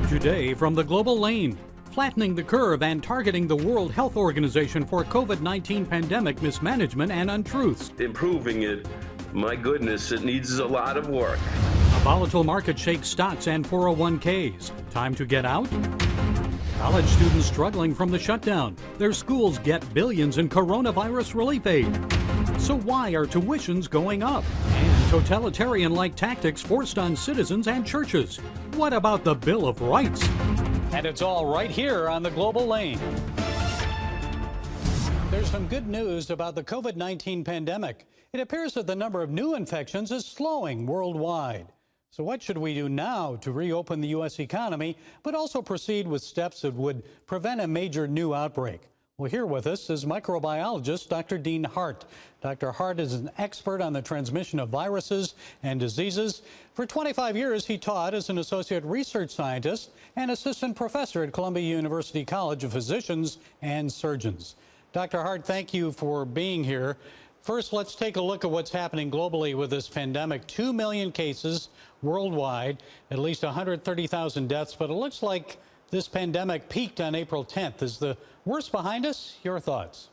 Today from the Global Lane, flattening the curve and targeting the World Health Organization for COVID-19 pandemic mismanagement and untruths. Improving it, my goodness, it needs a lot of work. A volatile market shakes stocks and 401ks. Time to get out? College students struggling from the shutdown. Their schools get billions in coronavirus relief aid. So why are tuitions going up? And totalitarian-like tactics forced on citizens and churches. What about the Bill of Rights? And it's all right here on the Global Lane. There's some good news about the COVID-19 pandemic. It appears that the number of new infections is slowing worldwide. So what should we do now to reopen the U.S. economy, but also proceed with steps that would prevent a major new outbreak? Well, here with us is microbiologist Dr. Dean Hart. Dr. Hart is an expert on the transmission of viruses and diseases. For 25 years, he taught as an associate research scientist and assistant professor at Columbia University College of Physicians and Surgeons. Dr. Hart, thank you for being here. First, let's take a look at what's happening globally with this pandemic. 2 million cases worldwide, at least 130,000 deaths, but it looks like this pandemic peaked on April 10th. Is the worst behind us? Your thoughts?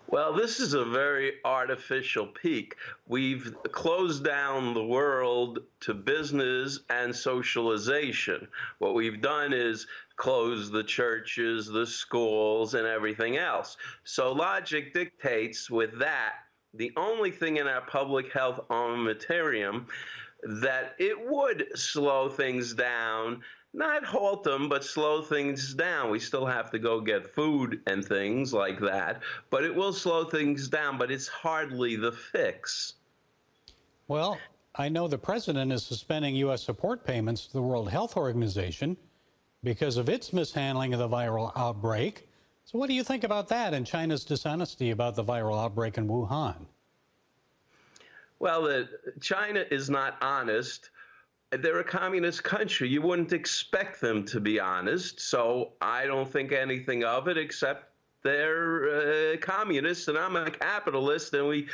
Well, this is a very artificial peak. We've closed down the world to business and socialization. What we've done is close the churches, the schools, and everything else. So logic dictates with that, the only thing in our public health armamentarium that it would slow things down, not halt them, but slow things down. We still have to go get food and things like that, but it will slow things down, but it's hardly the fix. Well, I know the president is suspending U.S. support payments to the World Health Organization because of its mishandling of the viral outbreak. So what do you think about that and China's dishonesty about the viral outbreak in Wuhan? Well, China is not honest. They're a communist country. You wouldn't expect them to be honest, so I don't think anything of it except they're communists and I'm a capitalist, and we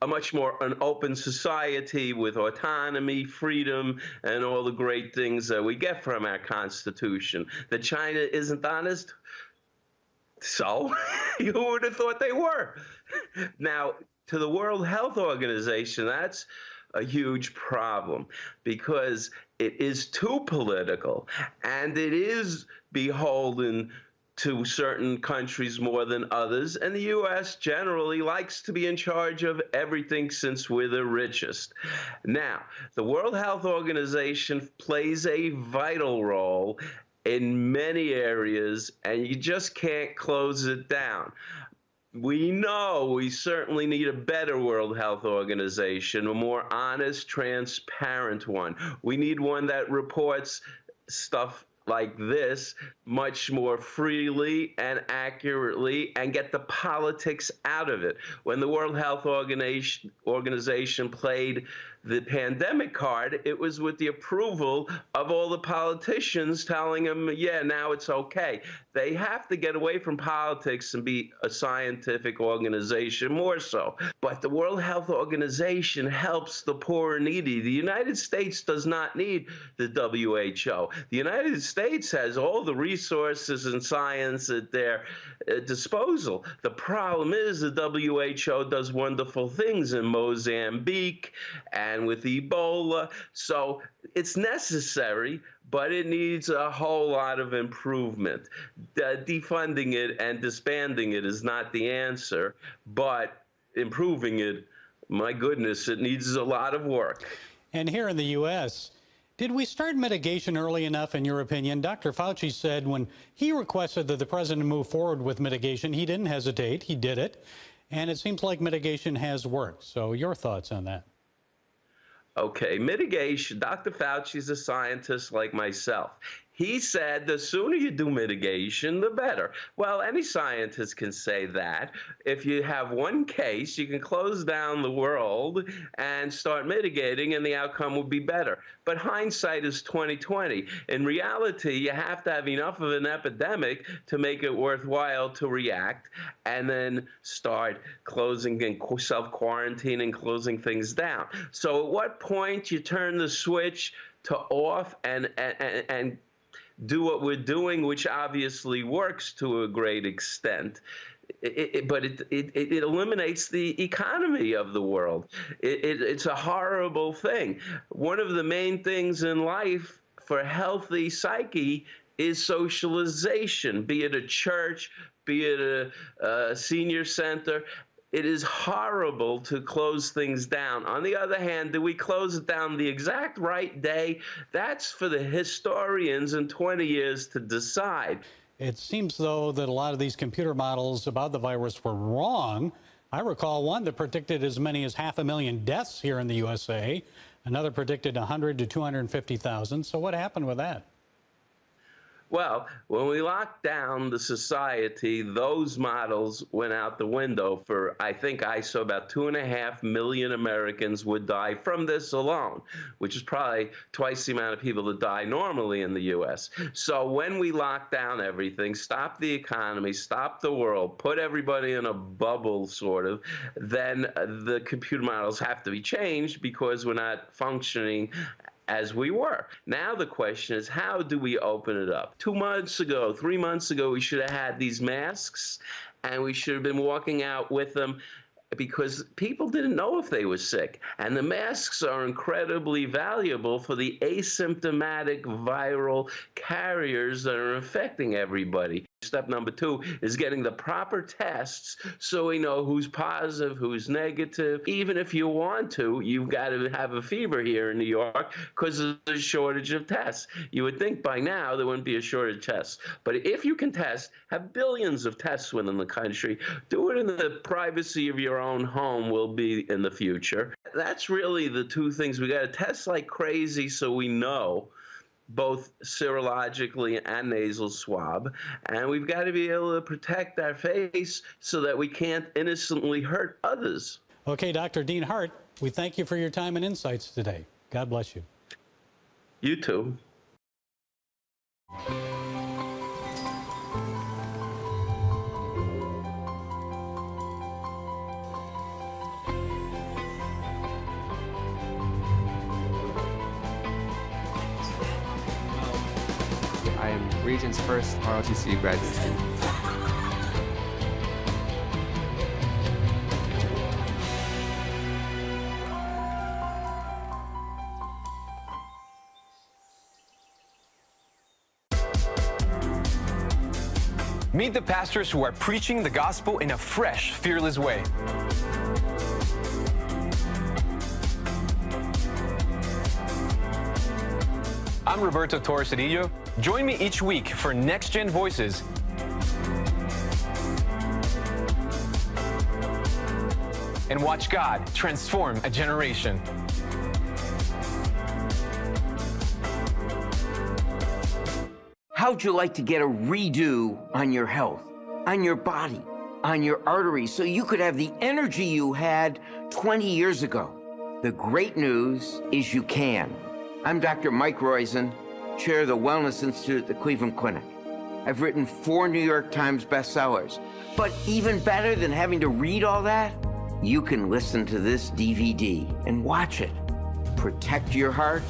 are much more an open society with autonomy, freedom, and all the great things that we get from our Constitution. That China isn't honest? So you would have thought they were. Now, to the World Health Organization, that's a huge problem because it is too political and it is beholden to certain countries more than others, and the U.S. generally likes to be in charge of everything since we're the richest. Now, the World Health Organization plays a vital role in many areas, and you just can't close it down. We know we certainly need a better World Health Organization, a more honest, transparent one. We need one that reports stuff like this much more freely and accurately and get the politics out of it. When the World Health Organization played the pandemic card, it was with the approval of all the politicians telling them, yeah, now it's okay. They have to get away from politics and be a scientific organization more so. But the World Health Organization helps the poor and needy. The United States does not need the WHO. The United States has all the resources and science at their disposal. The problem is the WHO does wonderful things in Mozambique and with Ebola. So it's necessary, but it needs a whole lot of improvement. Defunding it and disbanding it is not the answer, but improving it, my goodness, it needs a lot of work. And here in the U.S., did we start mitigation early enough, in your opinion? Dr. Fauci said when he requested that the president move forward with mitigation, he didn't hesitate, he did it. And it seems like mitigation has worked. So your thoughts on that? Okay, mitigation. Dr. Fauci's a scientist like myself. He said the sooner you do mitigation, the better. Well, any scientist can say that. If you have one case, you can close down the world and start mitigating, and the outcome will be better. But hindsight is 20/20. In reality, you have to have enough of an epidemic to make it worthwhile to react, and then start closing and self-quarantining, closing things down. So at what point you turn the switch to off and do what we're doing, which obviously works to a great extent. But it eliminates the economy of the world. It's a horrible thing. One of the main things in life for healthy psyche is socialization, be it a church, be it a senior center. It is horrible to close things down. On the other hand, do we close it down the exact right day? That's for the historians in 20 years to decide. It seems, though, that a lot of these computer models about the virus were wrong. I recall one that predicted as many as 500,000 deaths here in the USA. Another predicted 100 to 250,000. So what happened with that? Well, when we locked down the society, those models went out the window for, I think I saw about 2.5 million Americans would die from this alone, which is probably twice the amount of people that die normally in the U.S. So when we locked down everything, stopped the economy, stopped the world, put everybody in a bubble sort of, then the computer models have to be changed because we're not functioning as we were. Now the question is, how do we open it up? 2 months ago, 3 months ago, we should have had these masks, and we should have been walking out with them because people didn't know if they were sick. And the masks are incredibly valuable for the asymptomatic viral carriers that are infecting everybody. Step number 2 is getting the proper tests so we know who's positive, who's negative. Even if you want to, you've got to have a fever here in New York because there's a shortage of tests. You would think by now there wouldn't be a shortage of tests. But if you can test, have billions of tests within the country, do it in the privacy of your own home will be in the future. That's really the two things. We got to test like crazy so we know, both serologically and nasal swab, and we've got to be able to protect our face so that we can't innocently hurt others. Okay, Dr. Dean Hart, we thank you for your time and insights today. God bless you. You too. I am Regent's first ROTC graduate student. Meet the pastors who are preaching the gospel in a fresh, fearless way. I'm Roberto Torres-Cedillo. Join me each week for Next Gen Voices and watch God transform a generation. How'd you like to get a redo on your health, on your body, on your arteries, so you could have the energy you had 20 years ago? The great news is you can. I'm Dr. Mike Roizen, chair of the Wellness Institute at the Cleveland Clinic. I've written 4 New York Times bestsellers. But even better than having to read all that, you can listen to this DVD and watch it. Protect your heart?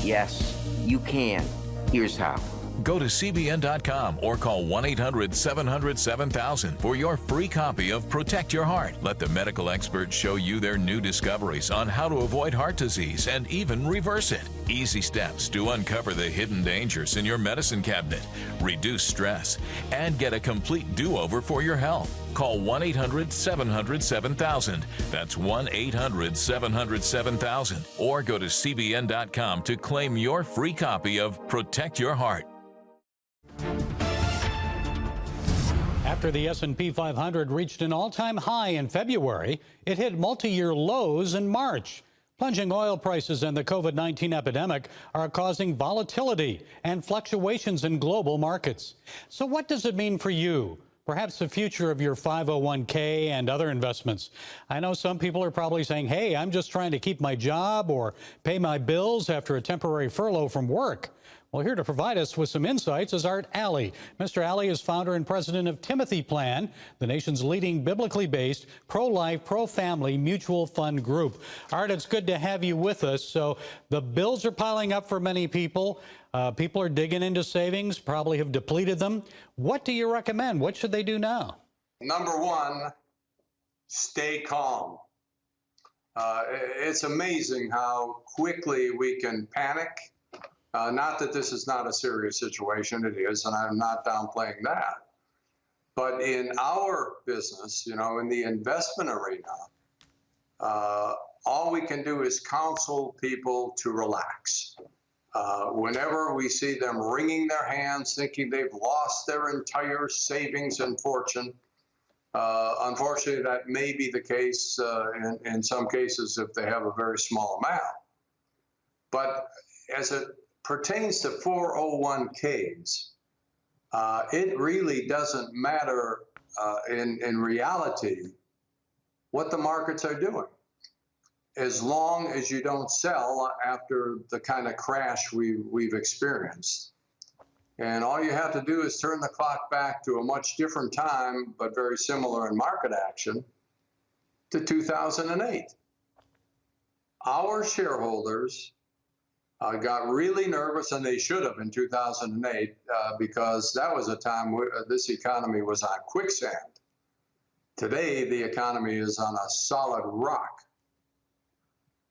Yes, you can. Here's how. Go to CBN.com or call 1-800-700-7000 for your free copy of Protect Your Heart. Let the medical experts show you their new discoveries on how to avoid heart disease and even reverse it. Easy steps to uncover the hidden dangers in your medicine cabinet, reduce stress, and get a complete do-over for your health. Call 1-800-700-7000. That's 1-800-700-7000. Or go to CBN.com to claim your free copy of Protect Your Heart. After the S&P 500 reached an all-time high in February, it hit multi-year lows in March. Plunging oil prices and the COVID-19 epidemic are causing volatility and fluctuations in global markets. So what does it mean for you? Perhaps the future of your 501k and other investments. I know some people are probably saying, hey, I'm just trying to keep my job or pay my bills after a temporary furlough from work. Well, here to provide us with some insights is Art Alley. Mr. Alley is founder and president of Timothy Plan, the nation's leading biblically based, pro-life, pro-family mutual fund group. Art, it's good to have you with us. So the bills are piling up for many people. People are digging into savings, probably have depleted them. What do you recommend? What should they do now? Number one, stay calm. It's amazing how quickly we can panic. Not that this is not a serious situation, it is, and I'm not downplaying that. But in our business, in the investment arena, all we can do is counsel people to relax. Whenever we see them wringing their hands, thinking they've lost their entire savings and fortune, unfortunately, that may be the case in some cases if they have a very small amount. But as it pertains to 401ks, it really doesn't matter in reality what the markets are doing, as long as you don't sell after the kind of crash we've experienced. And all you have to do is turn the clock back to a much different time, but very similar in market action, to 2008. Our shareholders got really nervous, and they should have in 2008, because that was a time where this economy was on quicksand. Today, the economy is on a solid rock.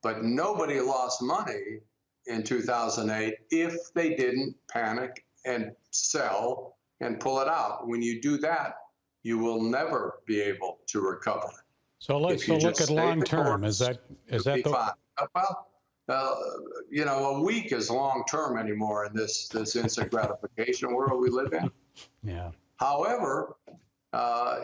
But nobody lost money in 2008 if they didn't panic and sell and pull it out. When you do that, you will never be able to recover. So let's look at long term. Is that the... Well, a week is long term anymore in this instant gratification world we live in. Yeah. However,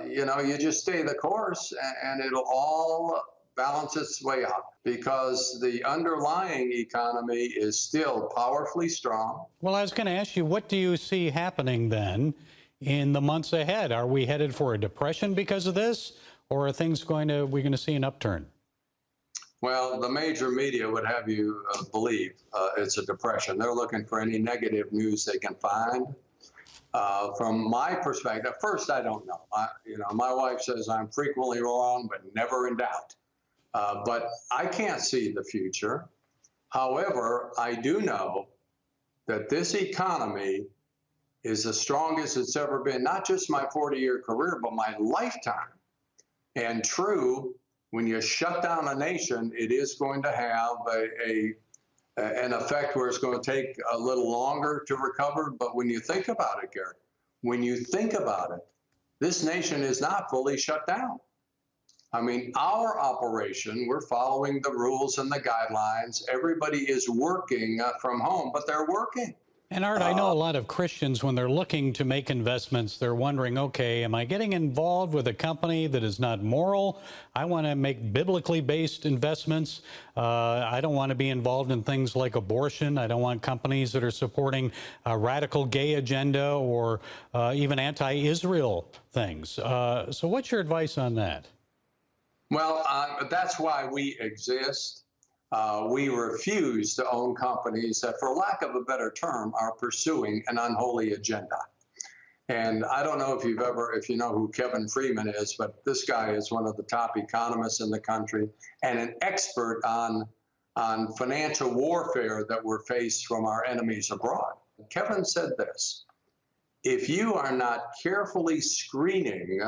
you just stay the course, and it'll all balance its way out, because the underlying economy is still powerfully strong. Well, I was going to ask you, what do you see happening then in the months ahead? Are we headed for a depression because of this, or are things we're going to see an upturn? Well, the major media would have you believe it's a depression. They're looking for any negative news they can find. From my perspective, first, I don't know. My wife says I'm frequently wrong, but never in doubt. But I can't see the future. However, I do know that this economy is the strongest it's ever been, not just my 40-year career, but my lifetime. And true, when you shut down a nation, it is going to have an effect where it's going to take a little longer to recover. But when you think about it, Gary, when you think about it, this nation is not fully shut down. I mean, our operation, we're following the rules and the guidelines. Everybody is working from home, but they're working. And Art, I know a lot of Christians, when they're looking to make investments, they're wondering, okay, am I getting involved with a company that is not moral? I want to make biblically based investments. I don't want to be involved in things like abortion. I don't want companies that are supporting a radical gay agenda or even anti-Israel things. So what's your advice on that? Well, that's why we exist. We refuse to own companies that, for lack of a better term, are pursuing an unholy agenda. And I don't know if you know who Kevin Freeman is, but this guy is one of the top economists in the country and an expert on financial warfare that we're faced from our enemies abroad. Kevin said this: if you are not carefully screening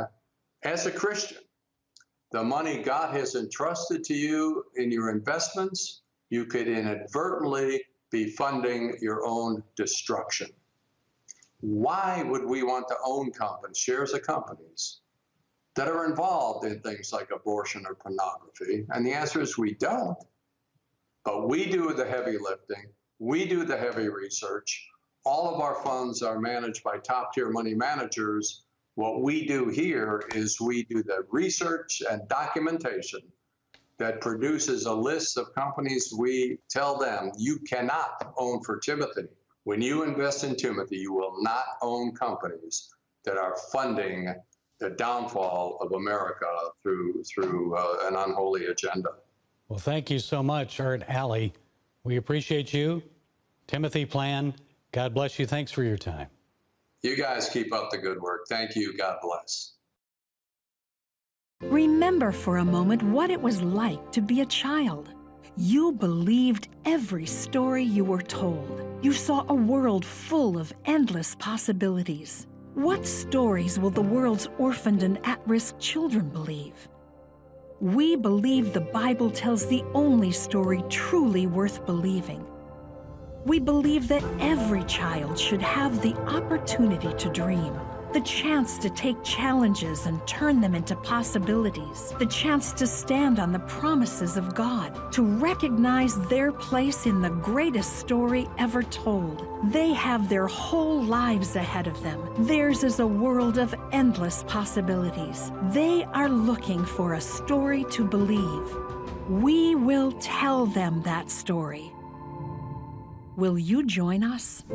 as a Christian the money God has entrusted to you in your investments, you could inadvertently be funding your own destruction. Why would we want to own companies, shares of companies, that are involved in things like abortion or pornography? And the answer is we don't. But we do the heavy lifting. We do the heavy research. All of our funds are managed by top-tier money managers. What we do here is we do the research and documentation that produces a list of companies. We tell them, you cannot own for Timothy. When you invest in Timothy, you will not own companies that are funding the downfall of America through an unholy agenda. Well, thank you so much, Art Alley. We appreciate you. Timothy Plan, God bless you. Thanks for your time. You guys keep up the good work. Thank you. God bless. Remember for a moment what it was like to be a child. You believed every story you were told. You saw a world full of endless possibilities. What stories will the world's orphaned and at-risk children believe? We believe the Bible tells the only story truly worth believing. We believe that every child should have the opportunity to dream, the chance to take challenges and turn them into possibilities, the chance to stand on the promises of God, to recognize their place in the greatest story ever told. They have their whole lives ahead of them. Theirs is a world of endless possibilities. They are looking for a story to believe. We will tell them that story. Will you join us?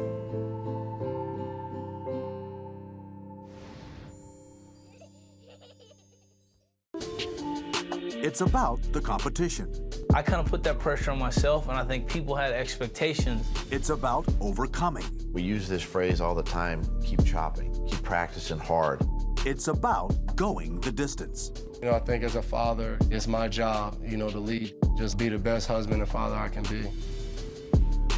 It's about the competition. I kind of put that pressure on myself, and I think people had expectations. It's about overcoming. We use this phrase all the time, keep chopping, keep practicing hard. It's about going the distance. You know, I think as a father, it's my job, to lead, just be the best husband and father I can be.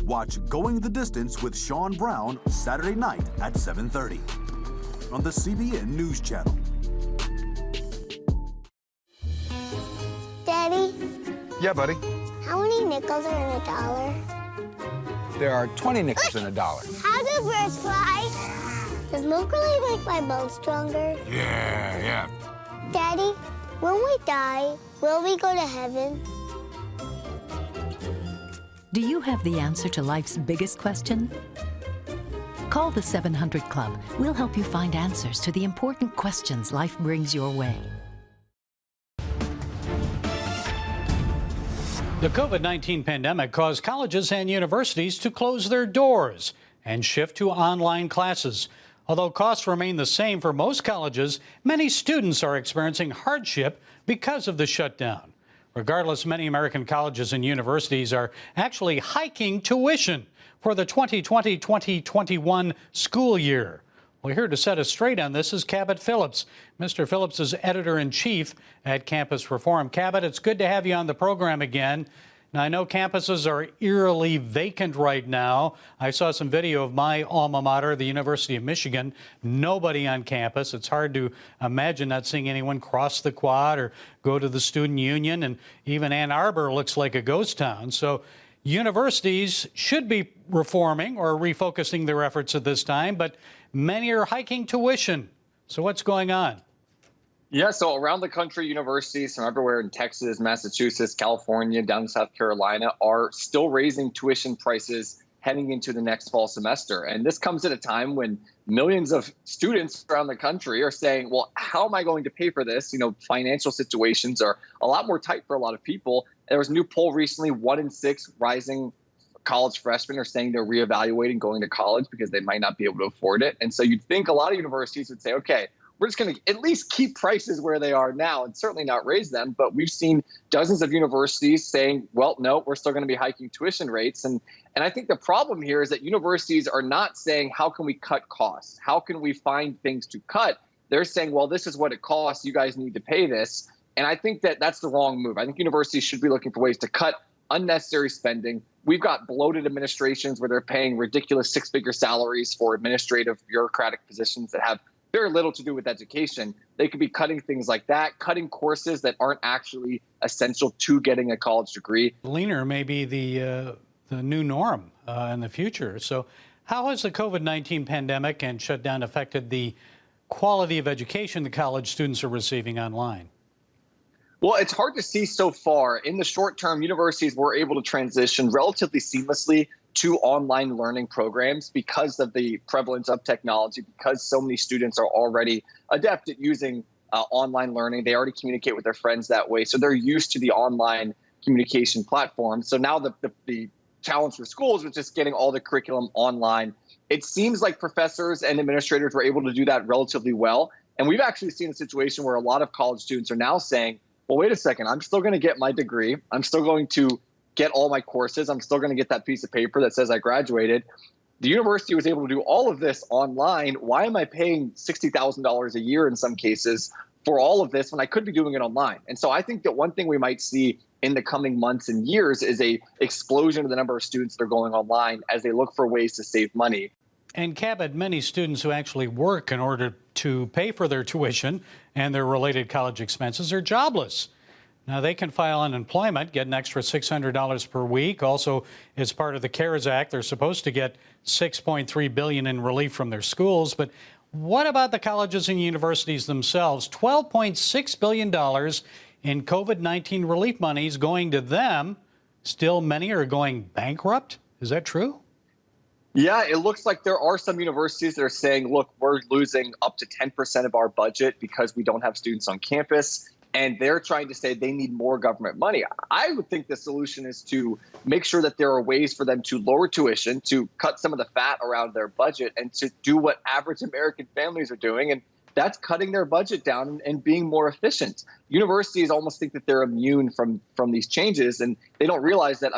Watch Going the Distance with Sean Brown Saturday night at 7:30 on the CBN News Channel. Daddy? Yeah, buddy? How many nickels are in a dollar? There are 20 nickels in a dollar. How do birds fly? Does milk really make my bones stronger? Yeah. Daddy, when we die, will we go to heaven? Do you have the answer to life's biggest question? Call the 700 Club. We'll help you find answers to the important questions life brings your way. The COVID-19 pandemic caused colleges and universities to close their doors and shift to online classes. Although costs remain the same for most colleges, many students are experiencing hardship because of the shutdown. Regardless, many American colleges and universities are actually hiking tuition for the 2020-2021 school year. Well, here to set us straight on this is Cabot Phillips. Mr. Phillips is editor-in-chief at Campus Reform. Cabot, it's good to have you on the program again. Now, I know campuses are eerily vacant right now. I saw some video of my alma mater, the University of Michigan. Nobody on campus. It's hard to imagine not seeing anyone cross the quad or go to the student union. And even Ann Arbor looks like a ghost town. So universities should be reforming or refocusing their efforts at this time, but many are hiking tuition. So what's going on? Yeah, so around the country, universities from everywhere in Texas, Massachusetts, California, down to South Carolina are still raising tuition prices heading into the next fall semester. And this comes at a time when millions of students around the country are saying, well, how am I going to pay for this? Financial situations are a lot more tight for a lot of people. There was a new poll recently, 1 in 6 rising college freshmen are saying they're reevaluating going to college because they might not be able to afford it. And so you'd think a lot of universities would say, okay, we're just going to at least keep prices where they are now and certainly not raise them. But we've seen dozens of universities saying, well, no, we're still going to be hiking tuition rates. And I think the problem here is that universities are not saying, how can we cut costs? How can we find things to cut? They're saying, well, this is what it costs. You guys need to pay this. And I think that that's the wrong move. I think universities should be looking for ways to cut unnecessary spending. We've got bloated administrations where they're paying ridiculous 6-figure salaries for administrative bureaucratic positions that have very little to do with education. They could be cutting things like that, cutting courses that aren't actually essential to getting a college degree. Leaner may be the new norm in the future. So how has the COVID-19 pandemic and shutdown affected the quality of education the college students are receiving online? Well, it's hard to see so far. In the short term, universities were able to transition relatively seamlessly to online learning programs because of the prevalence of technology, because so many students are already adept at using online learning. They already communicate with their friends that way. So they're used to the online communication platform. So now the challenge for schools was just getting all the curriculum online. It seems like professors and administrators were able to do that relatively well. And we've actually seen a situation where a lot of college students are now saying, well, wait a second, I'm still going to get my degree. I'm still going to get all my courses. I'm still going to get that piece of paper that says I graduated. The university was able to do all of this online. Why am I paying $60,000 a year in some cases for all of this when I could be doing it online? And so I think that one thing we might see in the coming months and years is a explosion of the number of students that are going online as they look for ways to save money. And Cabot, many students who actually work in order to pay for their tuition and their related college expenses are jobless. Now, they can file unemployment, get an extra $600 per week. Also, as part of the CARES Act, they're supposed to get $6.3 billion in relief from their schools. But what about the colleges and universities themselves? $12.6 billion in COVID-19 relief monies going to them. Still, many are going bankrupt. Is that true? Yeah, it looks like there are some universities that are saying, look, we're losing up to 10% of our budget because we don't have students on campus. And they're trying to say they need more government money. I would think the solution is to make sure that there are ways for them to lower tuition, to cut some of the fat around their budget, and to do what average American families are doing. And that's cutting their budget down and being more efficient. Universities almost think that they're immune from these changes, and they don't realize that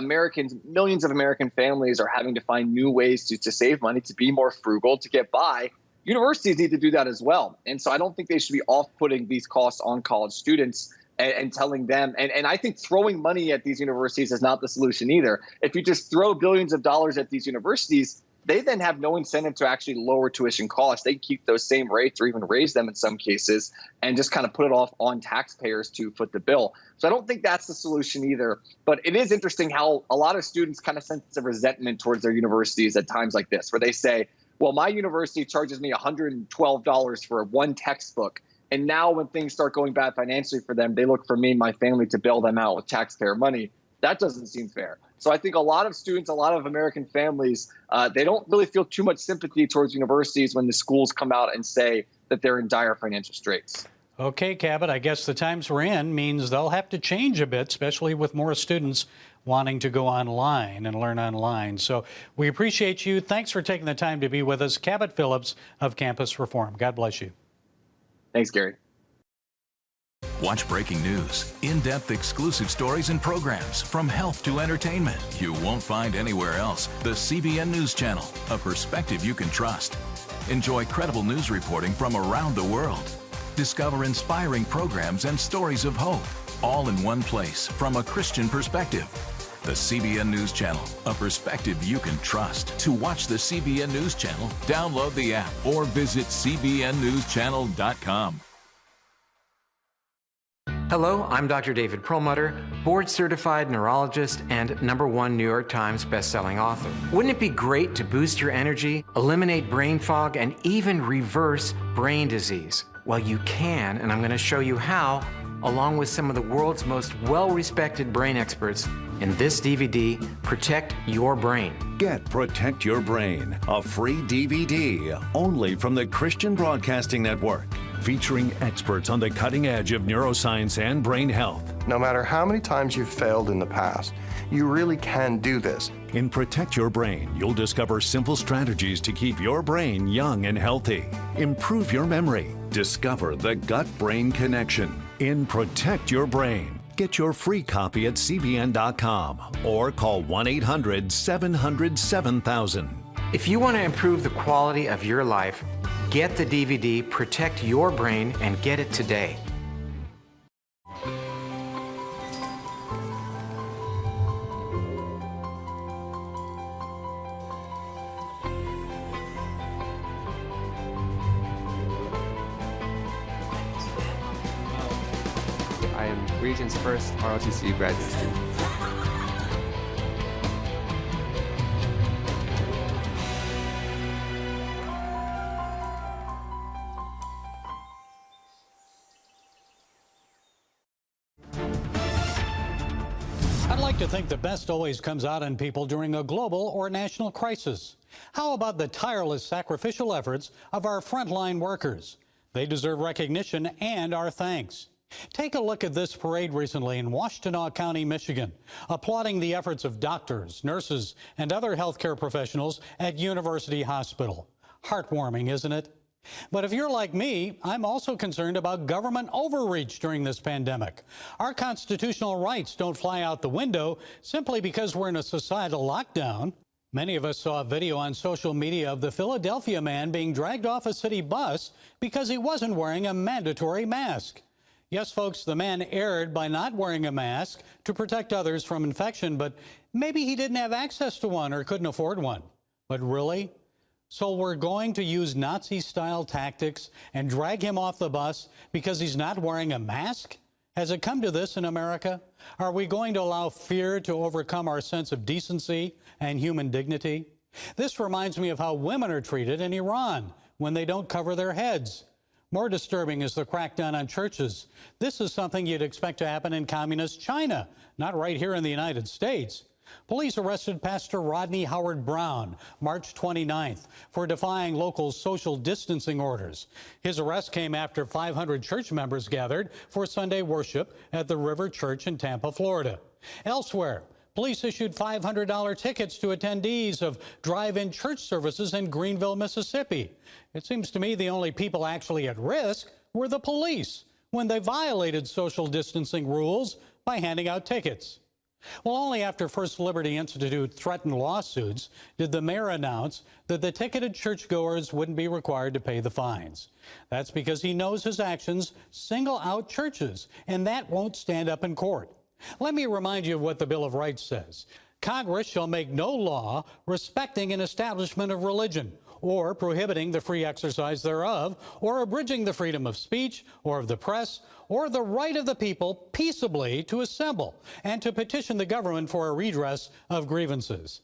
millions of American families are having to find new ways to save money, to be more frugal, to get by. Universities need to do that as well. And so I don't think they should be off-putting these costs on college students and telling them. And I think throwing money at these universities is not the solution either. If you just throw billions of dollars at these universities, they then have no incentive to actually lower tuition costs. They keep those same rates or even raise them in some cases and just kind of put it off on taxpayers to foot the bill. So I don't think that's the solution either. But it is interesting how a lot of students kind of sense a resentment towards their universities at times like this, where they say, well, my university charges me $112 for one textbook. And now when things start going bad financially for them, they look for me and my family to bail them out with taxpayer money. That doesn't seem fair. So I think a lot of students, a lot of American families, they don't really feel too much sympathy towards universities when the schools come out and say that they're in dire financial straits. Okay, Cabot, I guess the times we're in means they'll have to change a bit, especially with more students wanting to go online and learn online. So we appreciate you. Thanks for taking the time to be with us. Cabot Phillips of Campus Reform. God bless you. Thanks, Gary. Watch breaking news, in-depth exclusive stories and programs from health to entertainment you won't find anywhere else. The CBN News Channel, a perspective you can trust. Enjoy credible news reporting from around the world. Discover inspiring programs and stories of hope, all in one place from a Christian perspective. The CBN News Channel, a perspective you can trust. To watch the CBN News Channel, download the app or visit cbnnewschannel.com. Hello, I'm Dr. David Perlmutter, board-certified neurologist and #1 New York Times bestselling author. Wouldn't it be great to boost your energy, eliminate brain fog, and even reverse brain disease? Well, you can, and I'm going to show you how, along with some of the world's most well-respected brain experts in this DVD, Protect Your Brain. Get Protect Your Brain, a free DVD only from the Christian Broadcasting Network, featuring experts on the cutting edge of neuroscience and brain health. No matter how many times you've failed in the past, you really can do this. In Protect Your Brain, you'll discover simple strategies to keep your brain young and healthy. Improve your memory. Discover the gut-brain connection. In Protect Your Brain. Get your free copy at cbn.com or call 1-800-700-7000. If you want to improve the quality of your life, get the DVD Protect Your Brain and get it today. I am Region's first ROTC graduate student. I'd like to think the best always comes out in people during a global or national crisis. How about the tireless sacrificial efforts of our frontline workers? They deserve recognition and our thanks. Take a look at this parade recently in Washtenaw County, Michigan, applauding the efforts of doctors, nurses, and other healthcare professionals at University Hospital. Heartwarming, isn't it? But if you're like me, I'm also concerned about government overreach during this pandemic. Our constitutional rights don't fly out the window simply because we're in a societal lockdown. Many of us saw a video on social media of the Philadelphia man being dragged off a city bus because he wasn't wearing a mandatory mask. Yes, folks, the man erred by not wearing a mask to protect others from infection, but maybe he didn't have access to one or couldn't afford one. But really? So we're going to use Nazi-style tactics and drag him off the bus because he's not wearing a mask? Has it come to this in America? Are we going to allow fear to overcome our sense of decency and human dignity? This reminds me of how women are treated in Iran when they don't cover their heads. More disturbing is the crackdown on churches. This is something you'd expect to happen in communist China, not right here in the United States. Police arrested Pastor Rodney Howard Brown March 29th for defying local social distancing orders. His arrest came after 500 church members gathered for Sunday worship at the River Church in Tampa, Florida. Elsewhere, police issued $500 tickets to attendees of drive-in church services in Greenville, Mississippi. It seems to me the only people actually at risk were the police when they violated social distancing rules by handing out tickets. Well, only after First Liberty Institute threatened lawsuits did the mayor announce that the ticketed churchgoers wouldn't be required to pay the fines. That's because he knows his actions single out churches, and that won't stand up in court. Let me remind you of what the Bill of Rights says. Congress shall make no law respecting an establishment of religion, or prohibiting the free exercise thereof, or abridging the freedom of speech, or of the press, or the right of the people peaceably to assemble and to petition the government for a redress of grievances.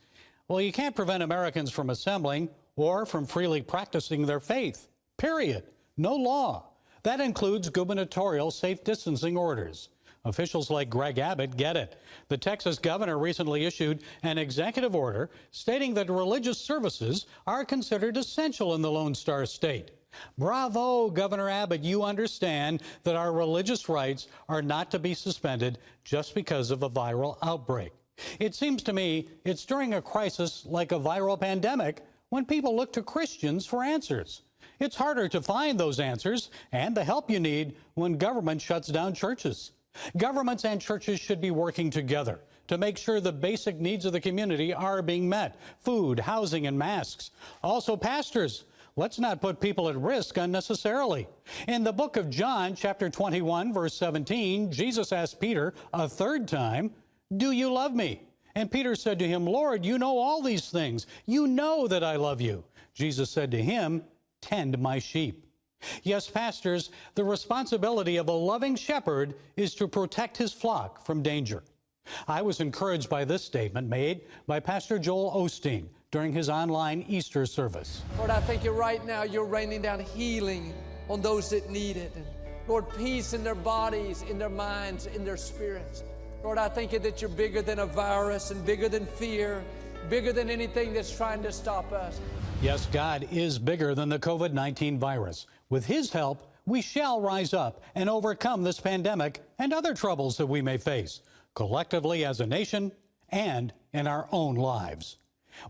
Well, you can't prevent Americans from assembling or from freely practicing their faith, period. No law. That includes gubernatorial safe distancing orders. Officials like Greg Abbott get it. The Texas governor recently issued an executive order stating that religious services are considered essential in the Lone Star State. Bravo, Governor Abbott. You understand that our religious rights are not to be suspended just because of a viral outbreak. It seems to me it's during a crisis like a viral pandemic when people look to Christians for answers. It's harder to find those answers and the help you need when government shuts down churches. Governments and churches should be working together to make sure the basic needs of the community are being met: food, housing, and masks. Also, pastors, let's not put people at risk unnecessarily. In the book of John, chapter 21, verse 17, Jesus asked Peter a third time, "Do you love me?" And Peter said to him, "Lord, you know all these things. You know that I love you." Jesus said to him, "Tend my sheep." Yes, pastors, the responsibility of a loving shepherd is to protect his flock from danger. I was encouraged by this statement made by Pastor Joel Osteen during his online Easter service. Lord, I thank you right now you're raining down healing on those that need it. And Lord, peace in their bodies, in their minds, in their spirits. Lord, I thank you that you're bigger than a virus and bigger than fear, bigger than anything that's trying to stop us. Yes, God is bigger than the COVID-19 virus. With his help, we shall rise up and overcome this pandemic and other troubles that we may face, collectively as a nation and in our own lives.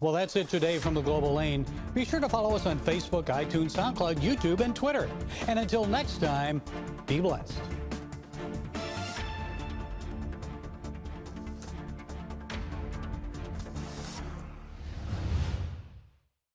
Well, that's it today from the Global Lane. Be sure to follow us on Facebook, iTunes, SoundCloud, YouTube, and Twitter. And until next time, be blessed.